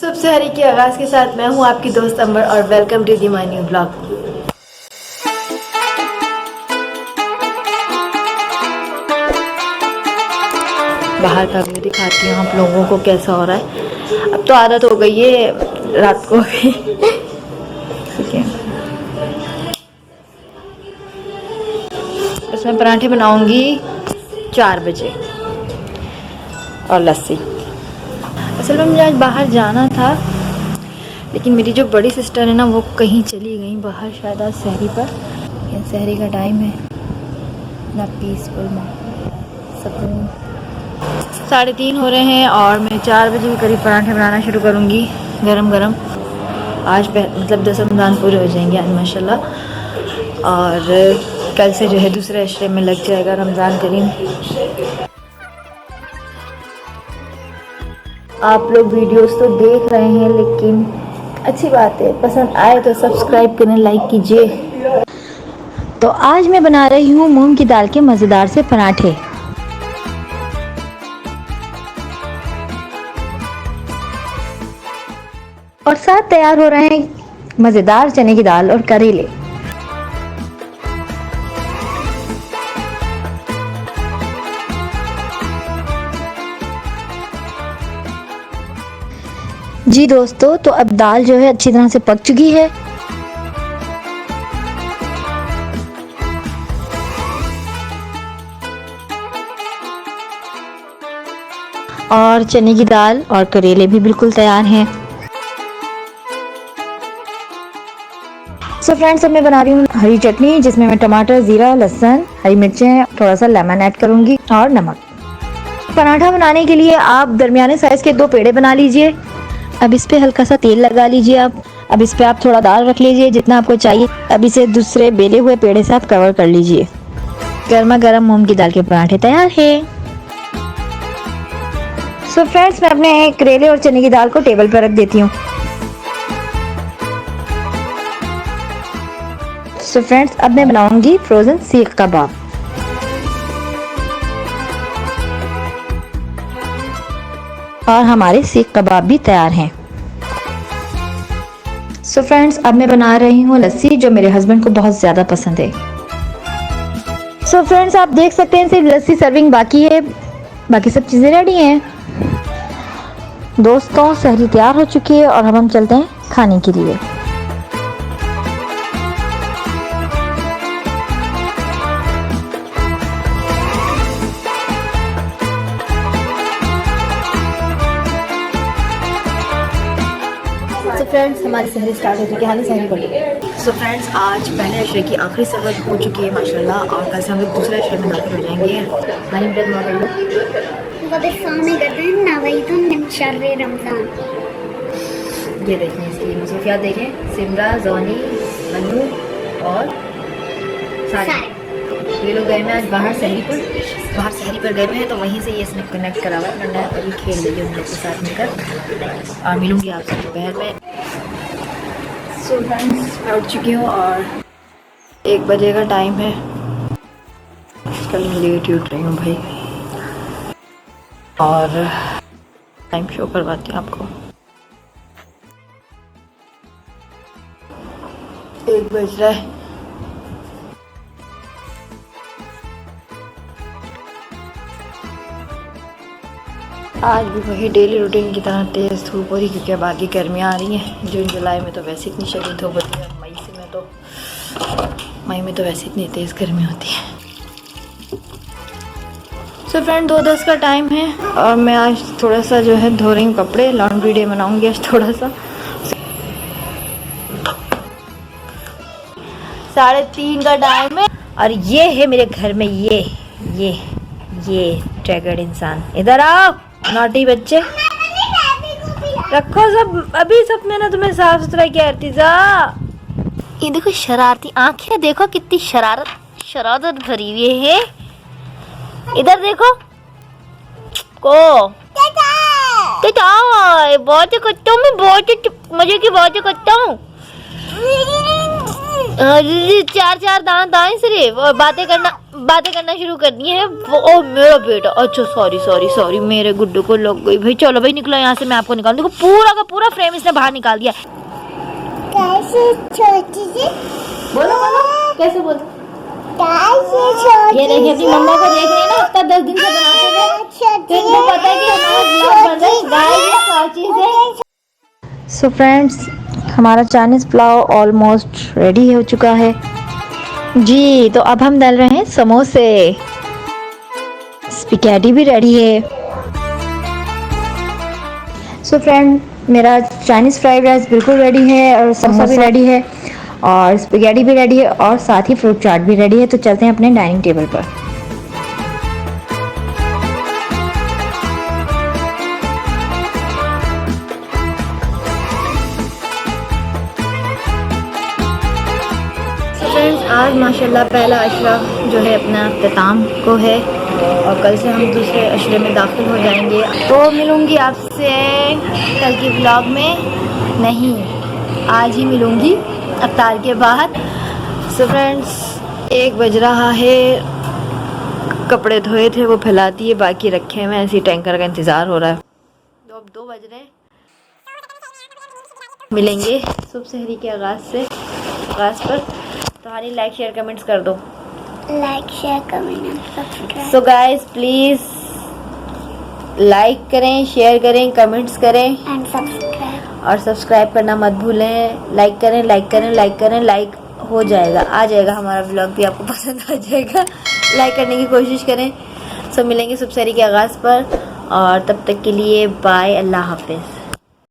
सबसे हरी के आगाज के साथ मैं हूँ आपकी दोस्त अंबर और welcome to the my new blog. बाहर का व्यू दिखाती हूँ आप लोगों को कैसा हो रहा है। अब तो आदत हो गई है रात को भी। ठीक है, बस मैं पराठे बनाऊंगी 4 बजे और लस्सी। असल में मुझे आज बाहर जाना था, लेकिन मेरी जो बड़ी सिस्टर है ना वो कहीं चली गई बाहर, शायद आज सहरी पर। सहरी का टाइम है ना, पीसफुल सुकून। 3:30 हो रहे हैं और मैं 4 बजे के करीब पराठे बनाना शुरू करूँगी गरम गरम। आज मतलब 10 रमज़ान पूरे हो जाएंगे आज माशाल्लाह, और कल से जो है दूसरे अशरे में लग जाएगा रमज़ान करीम। आप लोग वीडियोस तो देख रहे हैं, लेकिन अच्छी बात है, पसंद आए तो सब्सक्राइब करें, लाइक कीजिए। तो आज मैं बना रही हूँ मूंग की दाल के मज़ेदार से पराठे। और साथ तैयार हो रहे हैं मज़ेदार चने की दाल और करेले। जी दोस्तों, तो अब दाल जो है अच्छी तरह से पक चुकी है और चने की दाल और करेले भी बिल्कुल तैयार हैं। सो फ्रेंड्स, अब मैं बना रही हूँ हरी चटनी, जिसमें मैं टमाटर, जीरा, लहसुन, हरी मिर्चें, थोड़ा सा लेमन ऐड करूँगी और नमक। पराठा बनाने के लिए आप दरमियाने साइज़ के 2 पेड़े बना लीजिए। अब इस पे हल्का सा तेल लगा लीजिए आप। अब इस पे आप थोड़ा दाल रख लीजिए जितना आपको चाहिए। अब इसे दूसरे बेले हुए पेड़े से आप कवर कर लीजिए। गर्मा गर्म मूंग की दाल के पराठे तैयार है। सो फ्रेंड्स, मैं अपने करेले और चने की दाल को टेबल पर रख देती हूँ। सो फ्रेंड्स, अब मैं बनाऊंगी फ्रोजन सीख कबाब। और हमारे सीख कबाब भी तैयार हैं। सो फ्रेंड्स, अब मैं बना रही हूँ लस्सी, जो मेरे हस्बैंड को बहुत ज़्यादा पसंद है। सो फ्रेंड्स, आप देख सकते हैं सिर्फ लस्सी सर्विंग बाकी है, बाकी सब चीज़ें रेडी हैं। दोस्तों, सहरी तैयार हो चुकी है और अब हम चलते हैं खाने के लिए। सो फ्रेंड्स, हमारी सहरी स्टार्ट हो चुकी है। हानि सहरी पड़ी। सो फ्रेंड्स, आज पहले अशरे की आखिरी सहर हो चुकी है माशाल्लाह, और कल से हम लोग दूसरे अशरे में दाखिल हो जाएंगे। हानि ब्रेड मार लो। ये देखें, इसकी मसरूफियात देखें। सिमरा, जोनी, मन्नू और सारे ये लोग गए हैं आज बाहर सहरी पर गए हुए हैं, तो वहीं से ये इसने कनेक्ट करा हुआ है। वरना अभी खेल लीजिए उन लोग के साथ मिलकर, और मिलूंगी आपसे दोपहर में। सो फ्रेंड्स, मैं उठ चुकी हूँ और 1 बजे का टाइम है। कल मैं लेट ही उठ रही हूँ भाई, और टाइम शो करवाती हूँ आपको। 1 बज रहा है। आज भी वही डेली रूटीन की तरह तेज़ धूप हो रही, क्योंकि अब आगे गर्मियाँ आ रही हैं। जून जुलाई में तो वैसे इतनी शदीद धूप होती है, मई में तो वैसे इतनी तेज़ गर्मी होती है। सो फ्रेंड, 2:10 का टाइम है और मैं आज थोड़ा सा जो है धो रही हूँ कपड़े। लॉन्ड्री डे मनाऊंगी आज थोड़ा सा। 3:30 का टाइम है और ये है मेरे घर में ये ट्रैगर्ड इंसान। इधर आओ नॉटी बच्चे, रखो सब। अभी सब मैंने तुम्हें साफ सुथरा किया। अर्तिजा, ये देखो शरारती आंखें, देखो कितनी शरारत भरी हुई है। इधर देखो को बहुत करता हूँ मैं, बहुत मजे की बातें करता हूँ। चार दांत आए सिर्फ और बातें करना शुरू कर दिए हैं। ओ मेरा बेटा, अच्छा सॉरी मेरे गुड्डू को लग गई। भाई चलो भाई निकलो यहाँ से, मैं आपको निकाल। देखो पूरा का पूरा फ्रेम इसने बाहर निकाल दिया। कैसे छोटी सी? बोलो कैसे बोलो? कैसे ये देखिए अपनी मम्मा को देख रहे हैं ना, हफ्ता 10 दिन से बनाते हुए। तो इनको पता है कि हमारा ब्लॉग बन रहा है। गाइस ये सच्ची है। सो फ्रेंड्स, हमारा चाइनीज पुलाव ऑलमोस्ट रेडी हो चुका है जी। तो अब हम डाल रहे हैं समोसे। स्पैगेटी भी रेडी है। सो फ्रेंड, मेरा चाइनीज़ फ्राइड राइस बिल्कुल रेडी है और समोसा भी रेडी है और स्पैगेटी भी रेडी है और साथ ही फ्रूट चाट भी रेडी है। तो चलते हैं अपने डाइनिंग टेबल पर। फ्रेंड्स, आज माशाल्लाह पहला अशरा जो है अपना अख्ताम को है और कल से हम दूसरे अशरे में दाखिल हो जाएंगे। तो मिलूँगी आपसे कल की व्लॉग में, नहीं आज ही मिलूँगी अफ्तार के बाद। सो फ्रेंड्स, 1 बज रहा है। कपड़े धोए थे वो फैला दिए, बाकी रखे हुए ऐसे टैंकर का इंतज़ार हो रहा है। तो अब 2 बज रहे हैं। मिलेंगे सुबह सहरी के आगाज़ पर। तो हानी लाइक शेयर कमेंट्स कर दो। Like share comment subscribe. So guys please like करें, शेयर करें, कमेंट्स करें एंड सब्सक्राइब और सब्सक्राइब करना मत भूलें। लाइक करें, लाइक हो जाएगा, आ जाएगा हमारा व्लॉग भी आपको पसंद आ जाएगा। लाइक करने की कोशिश करें। सो मिलेंगे सुबह सहरी के आगाज़ पर और तब तक के लिए बाय, अल्लाह हाफिज़।